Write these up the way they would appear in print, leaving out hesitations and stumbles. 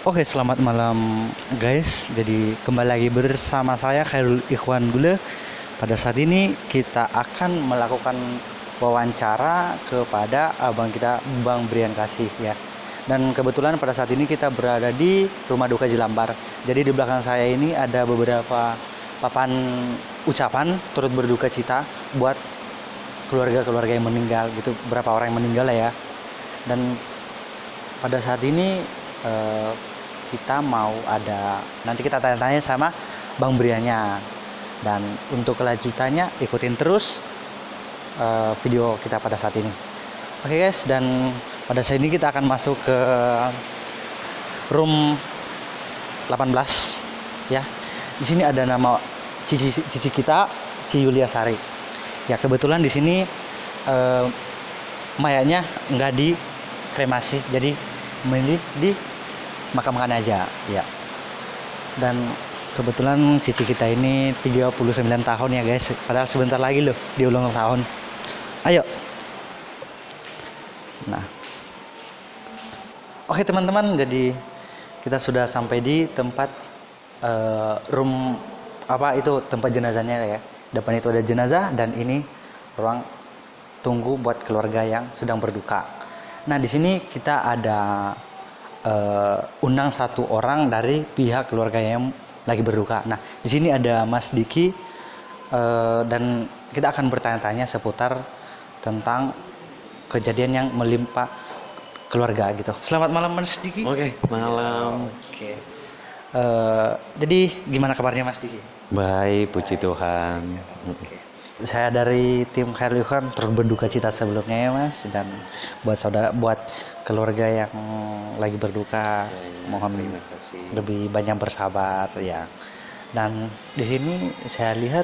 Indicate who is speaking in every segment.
Speaker 1: Oke, selamat malam guys. Jadi kembali lagi bersama saya Khairul Ikhwan Gule. Pada saat ini kita akan melakukan wawancara kepada abang kita, Bang Brian Kasih ya. Dan kebetulan pada saat ini kita berada di Rumah Duka Jelambar. Jadi di belakang saya ini ada beberapa papan ucapan turut berduka cita buat keluarga-keluarga yang meninggal gitu, berapa orang yang meninggal lah ya. Dan pada saat ini eh, kita mau ada, nanti kita tanya-tanya sama Bang Briannya. Dan untuk kelanjutannya ikutin terus video kita pada saat ini. Oke guys, dan pada saat ini kita akan masuk ke room 18 ya. Di sini ada nama cici kita, Ci Yulia Sari. Ya kebetulan di sini mayatnya nggak dikremasi, jadi memilih di makamkan aja ya. Dan kebetulan cici kita ini 39 tahun ya guys, padahal sebentar lagi loh di ulang tahun. Ayo. Nah, oke teman-teman, jadi kita sudah sampai di tempat room apa itu, tempat jenazahnya ya. Depan itu ada jenazah dan ini ruang tunggu buat keluarga yang sedang berduka. Nah, di sini kita ada undang satu orang dari pihak keluarga yang lagi berduka. Nah, di sini ada Mas Diki dan kita akan bertanya-tanya seputar tentang kejadian yang melimpa keluarga gitu. Selamat malam Mas Diki.
Speaker 2: Oke, malam.
Speaker 1: Oke. Jadi gimana kabarnya Mas Diki?
Speaker 2: Baik, puji Tuhan.
Speaker 1: Oke. Saya dari tim Khairul Ikhwan turut berduka cita sebelumnya ya Mas, dan buat saudara, buat keluarga yang lagi berduka, mohon
Speaker 2: Terima kasih.
Speaker 1: lebih banyak bersabar ya. Dan di sini saya lihat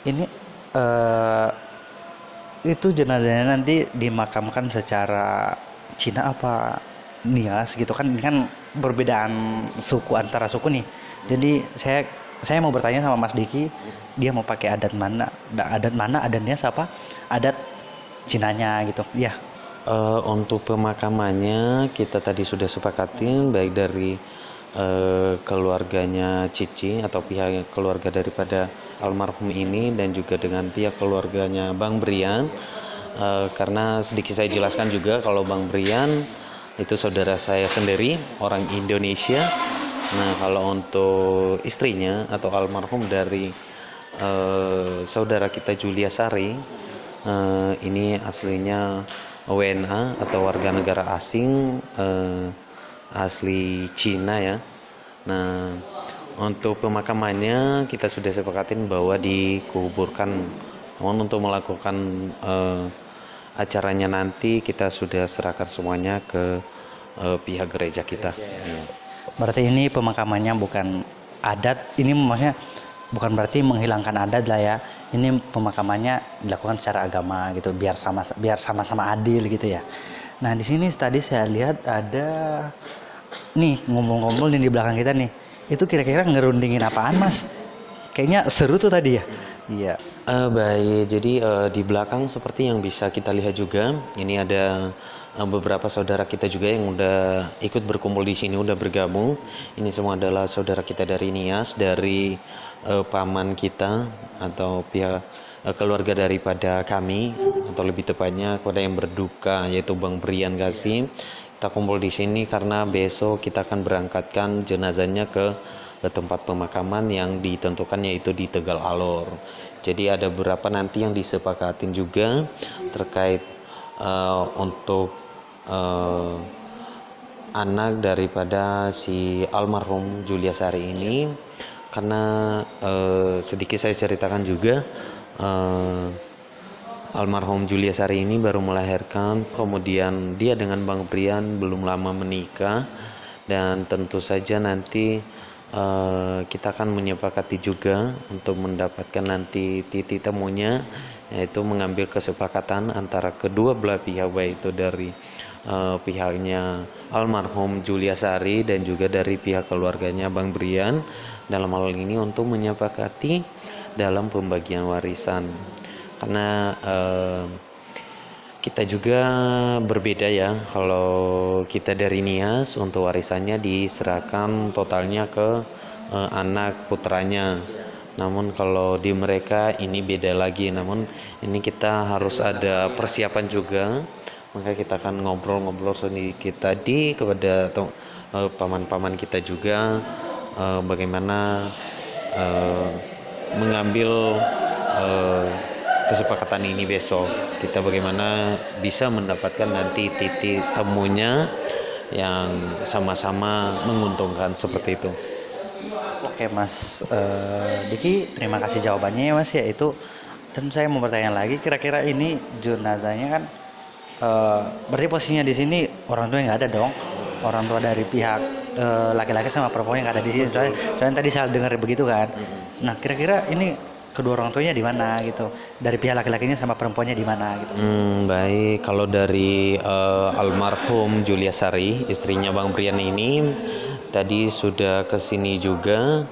Speaker 1: ini itu jenazahnya nanti dimakamkan secara Cina apa Nias gitu kan. Ini kan perbedaan suku, antara suku nih. Jadi saya mau bertanya sama Mas Diki, dia mau pakai adat mana? Adat mana? Adat Nias apa adat Cinanya gitu ya.
Speaker 2: Untuk pemakamannya kita tadi sudah sepakatin baik dari keluarganya Cici atau pihak keluarga daripada almarhum ini dan juga dengan pihak keluarganya Bang Brian. Karena sedikit saya jelaskan juga kalau Bang Brian itu saudara saya sendiri, orang Indonesia. Nah, kalau untuk istrinya atau almarhum dari saudara kita Julia Sari, ini aslinya WNA atau warga negara asing, asli Cina ya. Nah, untuk pemakamannya kita sudah sepakatin bahwa dikuburkan. Namun untuk melakukan acaranya nanti kita sudah serahkan semuanya ke pihak gereja kita. Ya.
Speaker 1: Berarti ini pemakamannya bukan adat, ini maksudnya bukan berarti menghilangkan adat lah ya. Ini pemakamannya dilakukan secara agama gitu, biar sama-sama adil gitu ya. Nah, di sini tadi saya lihat ada nih ngumpul-ngumpul nih di belakang kita nih. Itu kira-kira ngerundingin apaan, Mas? Kayaknya seru tuh tadi ya. Iya.
Speaker 2: Baik, jadi di belakang seperti yang bisa kita lihat juga, ini ada beberapa saudara kita juga yang udah ikut berkumpul di sini, udah bergabung. Ini semua adalah saudara kita dari Nias, dari paman kita atau pihak keluarga daripada kami, atau lebih tepatnya kepada yang berduka yaitu Bang Brian Kasih. Kita kumpul di sini karena besok kita akan berangkatkan jenazahnya ke tempat pemakaman yang ditentukan yaitu di Tegal Alor. Jadi ada beberapa nanti yang disepakatin juga terkait untuk anak daripada si almarhum Julia Sari ini, karena sedikit saya ceritakan juga, almarhum Julia Sari ini baru melahirkan, kemudian dia dengan Bang Brian belum lama menikah, dan tentu saja nanti kita akan menyepakati juga untuk mendapatkan nanti titik temunya, yaitu mengambil kesepakatan antara kedua belah pihak, baik itu dari pihaknya almarhum Julia Sari dan juga dari pihak keluarganya Bang Brian, dalam hal ini untuk menyepakati dalam pembagian warisan. Karena Kita juga berbeda ya, kalau kita dari Nias untuk warisannya diserahkan totalnya ke anak putranya. Namun kalau di mereka ini beda lagi, namun ini kita harus ada persiapan juga. Maka kita akan ngobrol-ngobrol sedikit tadi kepada paman-paman kita juga, bagaimana eh, mengambil eh, kesepakatan ini besok. Kita bagaimana bisa mendapatkan nanti titik temunya yang sama-sama menguntungkan seperti itu.
Speaker 1: Oke Mas Diki, terima kasih jawabannya ya Mas ya itu. Dan saya mau bertanya lagi, kira-kira ini jenazahnya kan berarti posisinya di sini orang tua nggak ada dong, orang tua dari pihak laki-laki sama perempuan yang ada di sini. Soalnya tadi saya dengar begitu kan. Nah kira-kira ini kedua orang tuanya di mana gitu, dari pihak laki-lakinya sama perempuannya di mana gitu.
Speaker 2: Baik, kalau dari almarhum Julia Sari, istrinya Bang Brian ini tadi sudah kesini juga,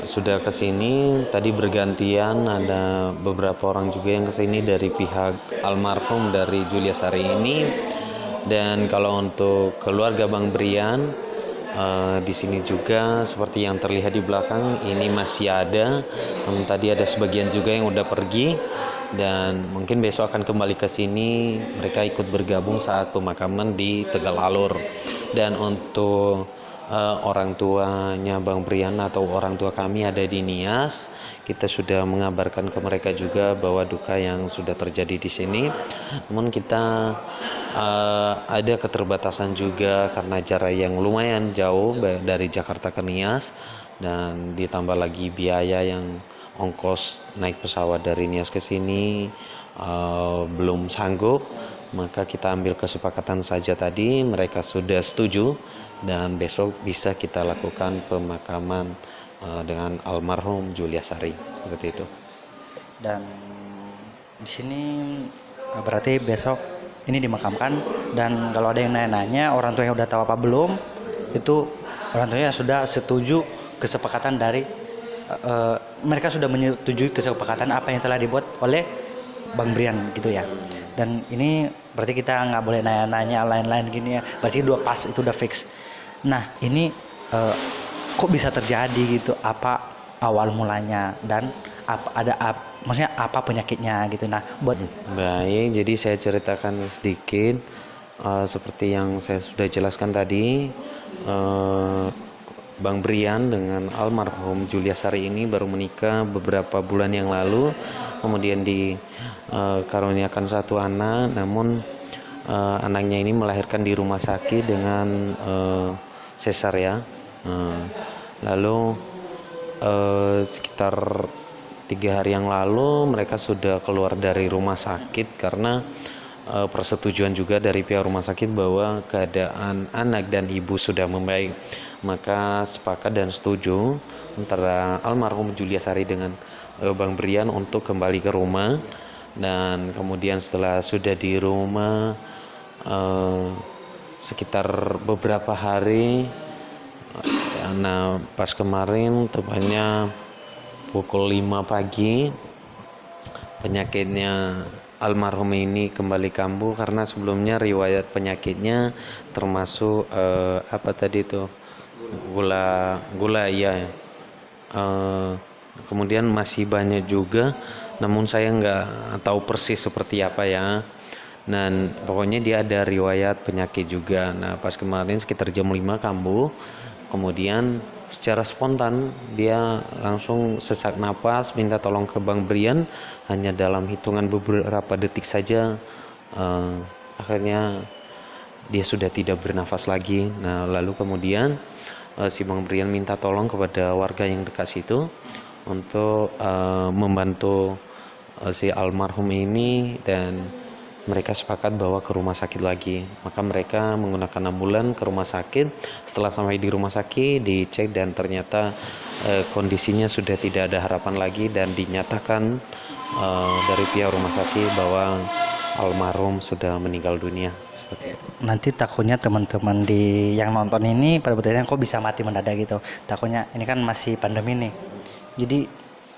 Speaker 2: sudah kesini tadi bergantian, ada beberapa orang juga yang kesini dari pihak almarhum dari Julia Sari ini. Dan kalau untuk keluarga Bang Brian, di sini juga seperti yang terlihat di belakang ini masih ada. Tadi ada sebagian juga yang udah pergi dan mungkin besok akan kembali ke sini. Mereka ikut bergabung saat pemakaman di Tegal Alur. Dan untuk orang tuanya Bang Brian atau orang tua kami ada di Nias, kita sudah mengabarkan ke mereka juga bahwa duka yang sudah terjadi di sini. Namun kita ada keterbatasan juga karena jarak yang lumayan jauh dari Jakarta ke Nias, dan ditambah lagi biaya yang ongkos naik pesawat dari Nias ke sini belum sanggup. Maka kita ambil kesepakatan saja tadi, mereka sudah setuju dan besok bisa kita lakukan pemakaman dengan almarhum Julia Sari seperti itu.
Speaker 1: Dan di sini berarti besok ini dimakamkan, dan kalau ada yang nanya-nanya orang tuanya udah tahu apa belum, itu orang tuanya sudah setuju kesepakatan dari mereka sudah menyetujui kesepakatan apa yang telah dibuat oleh Bang Brian gitu ya. Dan ini berarti kita nggak boleh nanya-nanya lain-lain gini ya, berarti udah pas, itu udah fix. Nah ini kok bisa terjadi gitu, apa awal mulanya dan maksudnya apa penyakitnya gitu. Nah buat
Speaker 2: Baik, jadi saya ceritakan sedikit seperti yang saya sudah jelaskan tadi. Bang Brian dengan almarhum Julia Sari ini baru menikah beberapa bulan yang lalu, kemudian dikaruniakan satu anak, namun anaknya ini melahirkan di rumah sakit dengan sesar ya. Lalu sekitar 3 hari yang lalu mereka sudah keluar dari rumah sakit karena persetujuan juga dari pihak rumah sakit bahwa keadaan anak dan ibu sudah membaik. Maka sepakat dan setuju antara almarhum Julia Sari dengan Bang Brian untuk kembali ke rumah. Dan kemudian setelah sudah di rumah sekitar beberapa hari, karena pas kemarin tepatnya pukul 5 pagi penyakitnya almarhum ini kembali kambuh, karena sebelumnya riwayat penyakitnya termasuk apa tadi itu gula ya. Kemudian masih banyak juga, namun saya nggak tahu persis seperti apa ya. Dan pokoknya dia ada riwayat penyakit juga. Nah pas kemarin sekitar jam 5 kambuh, kemudian secara spontan dia langsung sesak napas, minta tolong ke Bang Brian. Hanya dalam hitungan beberapa detik saja akhirnya dia sudah tidak bernafas lagi. Nah lalu kemudian si Bang Brian minta tolong kepada warga yang dekat situ untuk membantu si almarhum ini, dan mereka sepakat bawa ke rumah sakit lagi. Maka mereka menggunakan ambulan ke rumah sakit. Setelah sampai di rumah sakit dicek dan ternyata kondisinya sudah tidak ada harapan lagi, dan dinyatakan dari pihak rumah sakit bahwa almarhum sudah meninggal dunia. Seperti itu.
Speaker 1: nanti takutnya teman-teman yang nonton ini pada bertanya kok bisa mati mendadak gitu. Takutnya ini kan masih pandemi nih. Jadi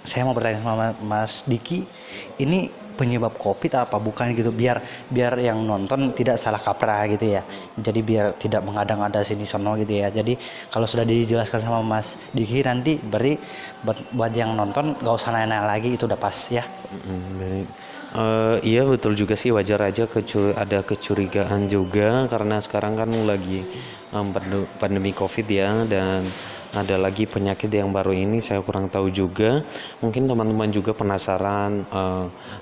Speaker 1: saya mau bertanya sama Mas Diki, ini penyebab COVID apa bukan gitu, biar biar yang nonton tidak salah kaprah gitu ya. Jadi biar tidak mengada-ngada sini sono gitu ya. Jadi kalau sudah dijelaskan sama Mas Diki nanti berarti buat yang nonton gak usah nanya-nanya lagi, itu udah pas ya.
Speaker 2: Baik. Iya betul juga sih, wajar aja ada kecurigaan juga karena sekarang kan lagi pandemi COVID ya, dan ada lagi penyakit yang baru ini saya kurang tahu juga. Mungkin teman-teman juga penasaran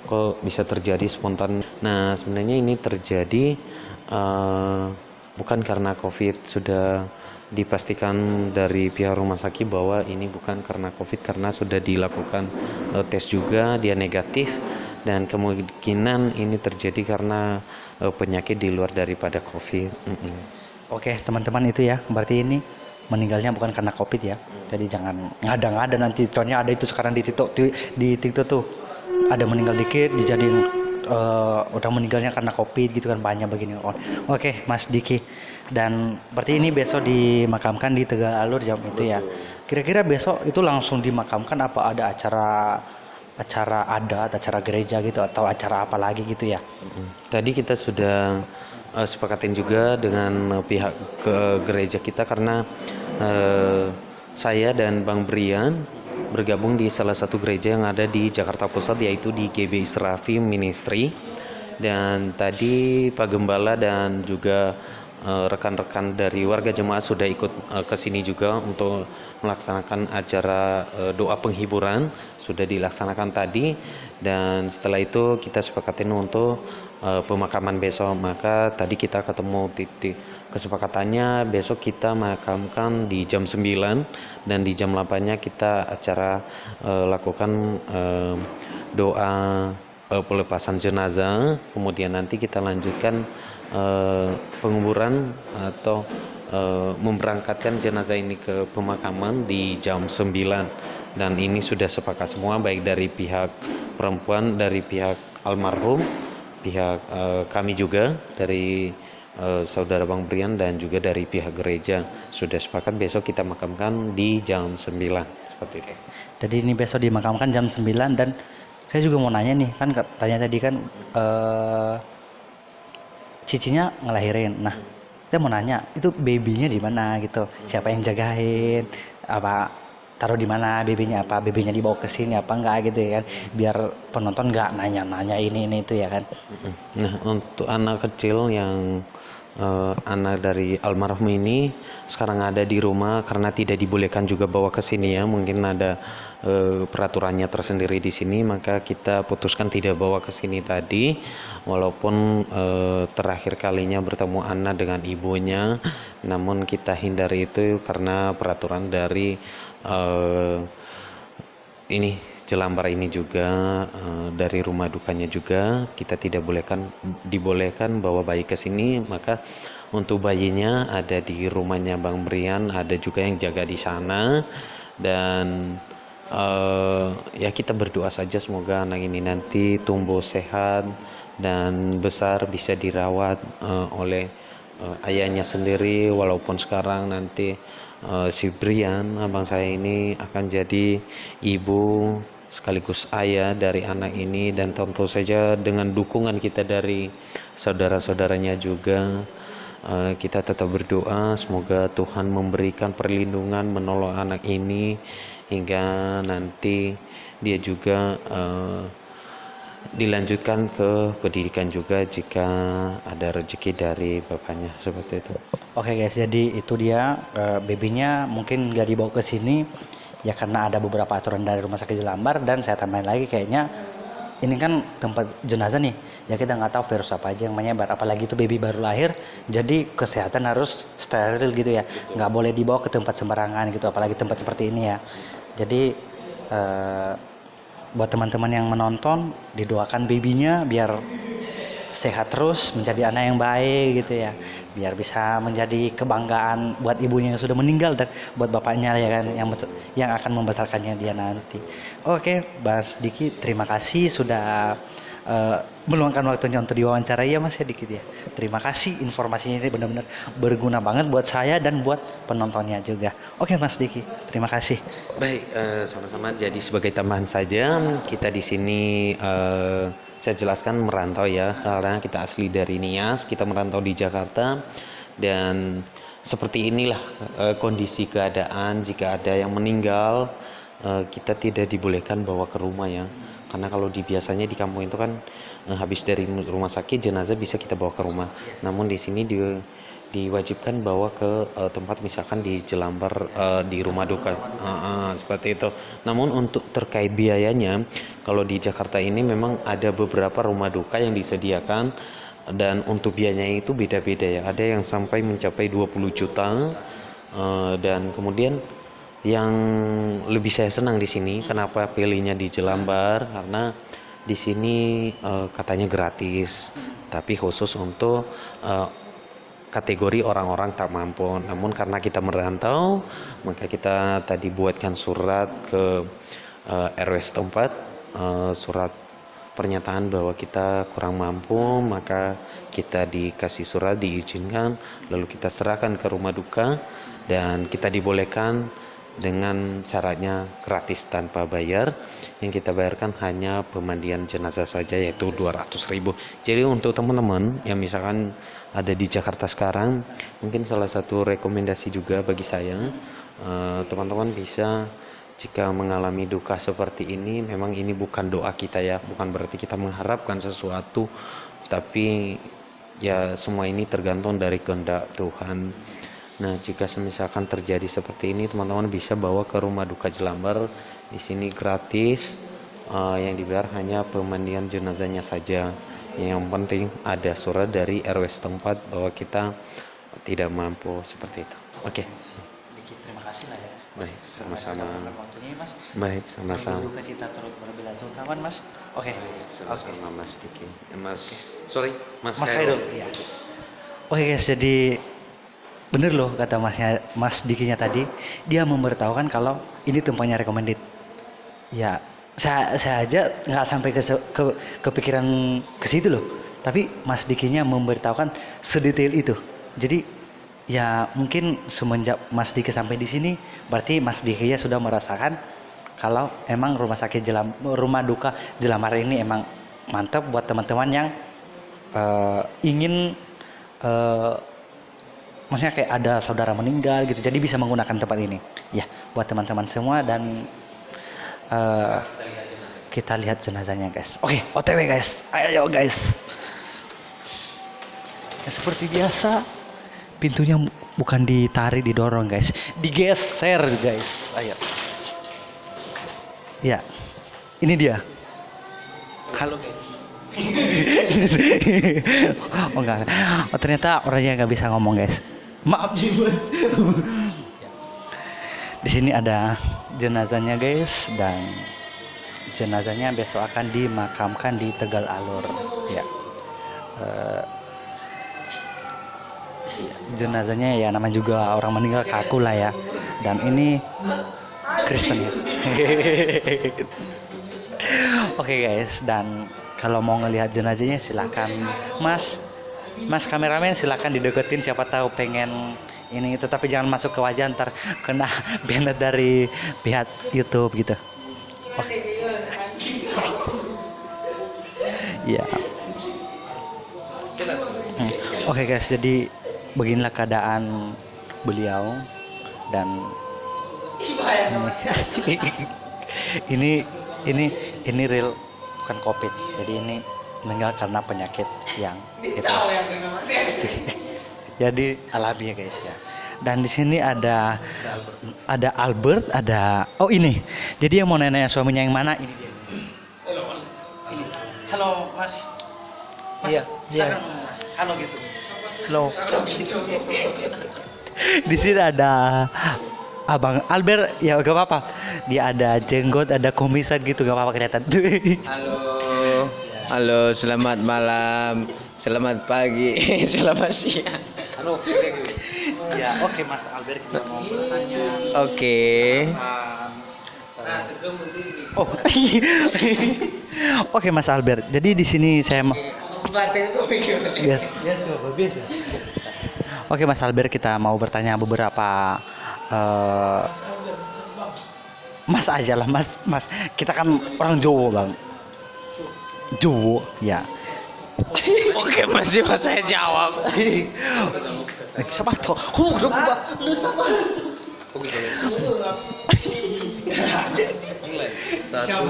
Speaker 2: kok bisa terjadi spontan. Nah sebenarnya ini terjadi bukan karena COVID, sudah dipastikan dari pihak rumah sakit bahwa ini bukan karena COVID karena sudah dilakukan tes juga, dia negatif, dan kemungkinan ini terjadi karena penyakit di luar daripada COVID.
Speaker 1: Oke teman-teman, itu ya berarti ini meninggalnya bukan karena COVID ya. Jadi jangan ngada-ngada nanti, contohnya ada itu sekarang di TikTok tuh ada meninggal dikit dijadiin udah meninggalnya karena COVID gitu kan, banyak begini. Oke Mas Diki, dan berarti ini besok dimakamkan di Tegal Alur jam itu ya. Kira-kira besok itu langsung dimakamkan apa ada acara adat, acara gereja gitu, atau acara apa lagi gitu ya?
Speaker 2: Tadi kita sudah sepakatin juga dengan pihak ke gereja kita karena saya dan Bang Brian bergabung di salah satu gereja yang ada di Jakarta Pusat, yaitu di GB Israfi Ministry. Dan tadi Pak Gembala dan juga rekan-rekan dari warga jemaat sudah ikut ke sini juga untuk melaksanakan acara doa penghiburan, sudah dilaksanakan tadi. Dan setelah itu kita sepakatin untuk pemakaman besok. Maka tadi kita ketemu titik kesepakatannya besok kita makamkan di jam 9, dan di jam 8-nya kita acara lakukan doa pelepasan jenazah, kemudian nanti kita lanjutkan penguburan atau memberangkatkan jenazah ini ke pemakaman di jam 9. Dan ini sudah sepakat semua, baik dari pihak perempuan, dari pihak almarhum, pihak kami juga dari saudara Bang Brian, dan juga dari pihak gereja sudah sepakat besok kita makamkan di jam 9 seperti itu.
Speaker 1: Jadi ini besok dimakamkan jam 9. Dan saya juga mau nanya nih, kan katanya tadi kan cicinya ngelahirin. Nah, saya mau nanya, itu babynya di mana gitu? Siapa yang jagain? Apa taruh di mana babynya? Apa babynya dibawa ke sini apa enggak gitu ya kan? Biar penonton enggak nanya-nanya ini itu ya kan.
Speaker 2: Nah, untuk anak kecil yang anak dari almarhum ini sekarang ada di rumah karena tidak dibolehkan juga bawa ke sini ya. Mungkin ada peraturannya tersendiri di sini, maka kita putuskan tidak bawa ke sini tadi. Walaupun terakhir kalinya bertemu anak dengan ibunya, namun kita hindari itu karena peraturan dari ini Jelambar ini juga, dari rumah dukanya juga kita tidak dibolehkan bawa bayi ke sini. Maka untuk bayinya ada di rumahnya Bang Brian, ada juga yang jaga di sana. Dan ya kita berdoa saja semoga anak ini nanti tumbuh sehat dan besar, bisa dirawat oleh ayahnya sendiri. Walaupun sekarang nanti si Brian, abang saya ini akan jadi ibu sekaligus ayah dari anak ini, dan tentu saja dengan dukungan kita dari saudara-saudaranya juga, kita tetap berdoa semoga Tuhan memberikan perlindungan, menolong anak ini hingga nanti dia juga dilanjutkan ke pendidikan juga jika ada rezeki dari bapaknya, seperti itu.
Speaker 1: Oke guys, jadi itu dia babynya mungkin nggak dibawa ke sini ya karena ada beberapa aturan dari Rumah Sakit Jelambar. Dan saya tambahin lagi, kayaknya ini kan tempat jenazah nih ya, kita nggak tahu virus apa aja yang menyebar, apalagi itu baby baru lahir, jadi kesehatan harus steril gitu ya, nggak boleh dibawa ke tempat sembarangan gitu, apalagi tempat seperti ini ya. Jadi buat teman-teman yang menonton, didoakan babynya biar sehat terus, menjadi anak yang baik gitu ya, biar bisa menjadi kebanggaan buat ibunya yang sudah meninggal dan buat bapaknya ya kan, yang akan membesarkannya dia nanti. Oke Mas Diki, terima kasih sudah meluangkan waktunya untuk diwawancara ya Mas ya Diki ya. Terima kasih, informasinya ini benar-benar berguna banget buat saya dan buat penontonnya juga. Oke Mas Diki, terima kasih.
Speaker 2: Baik, sama-sama. Jadi sebagai tambahan saja, kita di sini saya jelaskan merantau ya, karena kita asli dari Nias, kita merantau di Jakarta, dan seperti inilah kondisi keadaan. Jika ada yang meninggal, kita tidak dibolehkan bawa ke rumah ya, karena kalau biasanya di kampung itu kan habis dari rumah sakit jenazah bisa kita bawa ke rumah, namun di sini diwajibkan bawa ke tempat misalkan di Jelambar, di rumah duka, seperti itu. Namun untuk terkait biayanya, kalau di Jakarta ini memang ada beberapa rumah duka yang disediakan, dan untuk biayanya itu beda-beda ya, ada yang sampai mencapai 20 juta. Dan kemudian yang lebih saya senang di sini, kenapa pilihnya di Jelambar, karena di sini katanya gratis, tapi khusus untuk kategori orang-orang tak mampu. Namun karena kita merantau, maka kita tadi buatkan surat ke RW setempat, surat pernyataan bahwa kita kurang mampu, maka kita dikasih surat diizinkan, lalu kita serahkan ke rumah duka, dan kita dibolehkan dengan caranya gratis tanpa bayar. Yang kita bayarkan hanya pemandian jenazah saja, yaitu 200.000. Jadi untuk teman-teman yang misalkan ada di Jakarta sekarang, mungkin salah satu rekomendasi juga bagi saya, teman-teman bisa, jika mengalami duka seperti ini, memang ini bukan doa kita ya, bukan berarti kita mengharapkan sesuatu, tapi ya semua ini tergantung dari kehendak Tuhan. Nah, jika misalkan terjadi seperti ini, teman-teman bisa bawa ke rumah duka Jelambar. Di sini gratis, yang dibayar hanya pemandian jenazahnya saja. Yang penting ada surat dari RW setempat bahwa kita tidak mampu, seperti itu. Oke.
Speaker 1: Dikit terima kasih lah ya.
Speaker 2: Baik, sama-sama.
Speaker 1: Waktunya Mas.
Speaker 2: Baik, sama-sama.
Speaker 1: Duka cita turut berbela-sungkawa Mas. Oke.
Speaker 2: Sama-sama Mas Diki. Sorry, Mas
Speaker 1: Mas
Speaker 2: Khairul.
Speaker 1: Khairul. Iya. Oke guys, jadi bener loh kata Mas Dikinya tadi, dia memberitahukan kalau ini tempatnya recommended. Ya, saya aja nggak sampai kepikiran ke situ loh. Tapi Mas Dikinya memberitahukan sedetail itu. Jadi ya mungkin semenjak Mas Diki sampai di sini, berarti Mas Dikinya sudah merasakan kalau emang rumah duka Jelambar ini emang mantap buat teman-teman yang ingin maksudnya kayak ada saudara meninggal gitu, jadi bisa menggunakan tempat ini ya buat teman-teman semua. Dan kita lihat jenazahnya guys. Oke, OTW guys, ayo guys. Ya, seperti biasa pintunya bukan ditarik, didorong guys, digeser guys. Ayo ya, ini dia. Halo guys. Oh enggak. Oh ternyata orangnya nggak bisa ngomong guys. Maaf jibat. Di sini ada jenazahnya guys, dan jenazahnya besok akan dimakamkan di Tegal Alur. Ya. Jenazahnya ya namanya juga orang meninggal kaku lah ya. Dan ini Kristen ya. Oke guys, dan kalau mau ngelihat jenazahnya silakan Mas kameramen, silakan dideketin, siapa tahu pengen ini itu, tapi jangan masuk ke wajah, ntar kena banned dari pihak YouTube gitu. Oh. Ya. Oke guys, jadi beginilah keadaan beliau, dan ini real, bukan COVID. Jadi ini meninggal karena penyakit yang itu. Jadi alami ya guys ya. Dan di sini ada Albert, ada ini. Jadi yang mau nanya suaminya yang mana, ini dia. Ini. Halo Mas. Iya. Mas. Halo gitu. Halo. Di sini ada Abang Albert, ya gak apa-apa. Dia ada jenggot, ada kumisan gitu, gak apa-apa kelihatan.
Speaker 3: Halo, selamat malam, selamat pagi, selamat siang.
Speaker 1: Halo. Ya, oke Mas Albert, kita mau bertanya.
Speaker 3: Oke.
Speaker 1: Oh. Oke Mas Albert. Jadi di sini saya biasa. Oke Mas Albert, kita mau bertanya beberapa Mas aja lah, Mas. Kita kan orang Jawa, Bang. Jowo, ya.
Speaker 3: Oke, masih mau saya jawab.
Speaker 1: Siapa tuh? Lu sabar.
Speaker 2: Satu,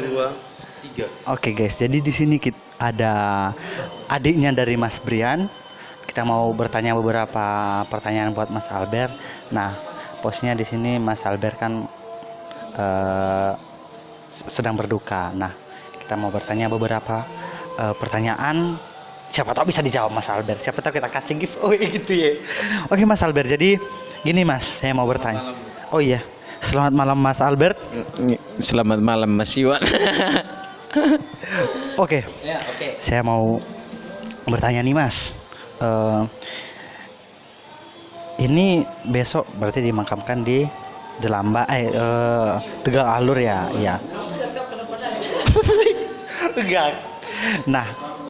Speaker 2: dua, tiga.
Speaker 1: Oke guys, jadi di sini ada adiknya dari Mas Brian. Kita mau bertanya beberapa pertanyaan buat Mas Albert. Nah, posnya di sini Mas Albert kan sedang berduka. Nah, kita mau bertanya beberapa pertanyaan. Siapa tahu bisa dijawab Mas Albert. Siapa tahu kita kasih giveaway gitu ya. Oke Mas Albert, jadi gini Mas, saya mau bertanya. Oh iya, selamat malam Mas Albert.
Speaker 3: Selamat malam Mas Iwan.
Speaker 1: Oke,
Speaker 3: Ya, oke.
Speaker 1: saya mau bertanya nih Mas. Ini besok berarti dimakamkan di Jelamba, Tegal Alur ya, iya. Enggak. Nah,